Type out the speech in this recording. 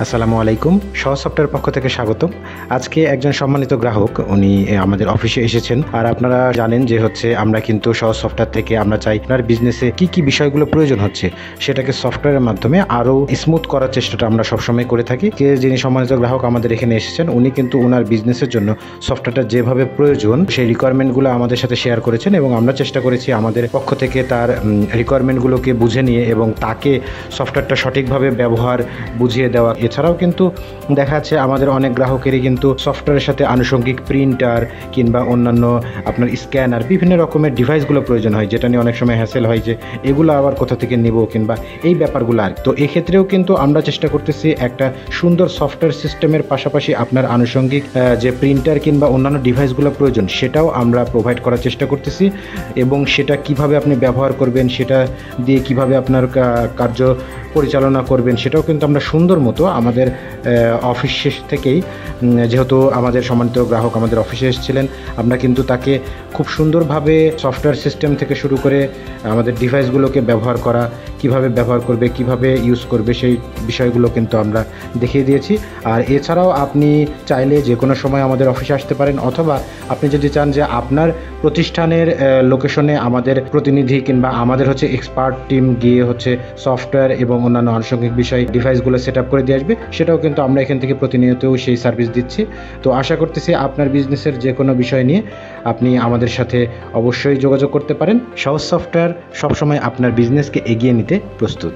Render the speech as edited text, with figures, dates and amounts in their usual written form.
আসসালামু আলাইকুম। সহজ সফটওয়্যার পক্ষ থেকে স্বাগতম। আজকে একজন সম্মানিত গ্রাহক উনি আমাদের অফিসে এসেছেন। আর আপনারা জানেন যে আমরা কিন্তু সহজ সফটওয়্যার থেকে আমরা চাই আপনার বিজনেসে কি বিষয়গুলো প্রয়োজন হচ্ছে সেটাকে সফটওয়্যারের মাধ্যমে আরও স্মুথ করার চেষ্টাটা আমরা সবসময় করে থাকি। যিনি সম্মানিত গ্রাহক আমাদের এখানে এসেছেন উনি কিন্তু ওনার বিজনেসের জন্য সফটওয়্যারটা যেভাবে প্রয়োজন সেই রিকোয়ারমেন্টগুলো আমাদের সাথে শেয়ার করেছেন এবং আমরা চেষ্টা করেছি আমাদের পক্ষ থেকে তার রিকোয়ারমেন্টগুলোকে বুঝে নিয়ে এবং তাকে সফটওয়্যারটা সঠিকভাবে ব্যবহার বুঝিয়ে দেওয়া। এছাড়াও কিন্তু দেখা যাচ্ছে আমাদের অনেক গ্রাহকেরই কিন্তু সফটওয়্যারের সাথে আনুষঙ্গিক প্রিন্টার কিংবা অন্যান্য আপনার স্ক্যানার বিভিন্ন রকমের ডিভাইসগুলো প্রয়োজন হয়, যেটা নিয়ে অনেক সময় হ্যাসেল হয় যে এগুলো আবার কোথা থেকে নেব কিংবা এই ব্যাপারগুলো। আর তো এক্ষেত্রেও কিন্তু আমরা চেষ্টা করতেছি একটা সুন্দর সফটওয়্যার সিস্টেমের পাশাপাশি আপনার আনুষঙ্গিক যে প্রিন্টার কিংবা অন্যান্য ডিভাইসগুলো প্রয়োজন সেটাও আমরা প্রোভাইড করার চেষ্টা করতেছি এবং সেটা কিভাবে আপনি ব্যবহার করবেন, সেটা দিয়ে কিভাবে আপনার কার্য পরিচালনা করবেন সেটাও কিন্তু আমরা সুন্দর মতো আমাদের অফিস শেষ থেকেই, যেহেতু আমাদের সম্মানিত গ্রাহক আমাদের অফিসে এসেছিলেন, আমরা কিন্তু তাকে খুব সুন্দরভাবে সফটওয়্যার সিস্টেম থেকে শুরু করে আমাদের ডিভাইসগুলোকে ব্যবহার করা, কিভাবে ব্যবহার করবে, কিভাবে ইউজ করবে সেই বিষয়গুলো কিন্তু আমরা দেখিয়ে দিয়েছি। আর এছাড়াও আপনি চাইলে যে কোনো সময় আমাদের অফিসে আসতে পারেন, অথবা আপনি যদি চান যে আপনার প্রতিষ্ঠানের লোকেশনে আমাদের প্রতিনিধি কিংবা আমাদের এক্সপার্ট টিম গিয়ে সফটওয়্যার এবং অন্যান্য আনুষঙ্গিক বিষয় ডিভাইসগুলো সেট আপ করে দিয়ে আসবে, সেটাও কিন্তু আমরা এখান থেকে প্রতিনিয়তও সেই সার্ভিস দিচ্ছি। তো আশা করতেছি আপনার বিজনেসের যে কোনো বিষয় নিয়ে আপনি আমাদের সাথে অবশ্যই যোগাযোগ করতে পারেন। সহজ সফটওয়্যার সবসময় আপনার বিজনেসকে এগিয়ে নিতে প্রস্তুত।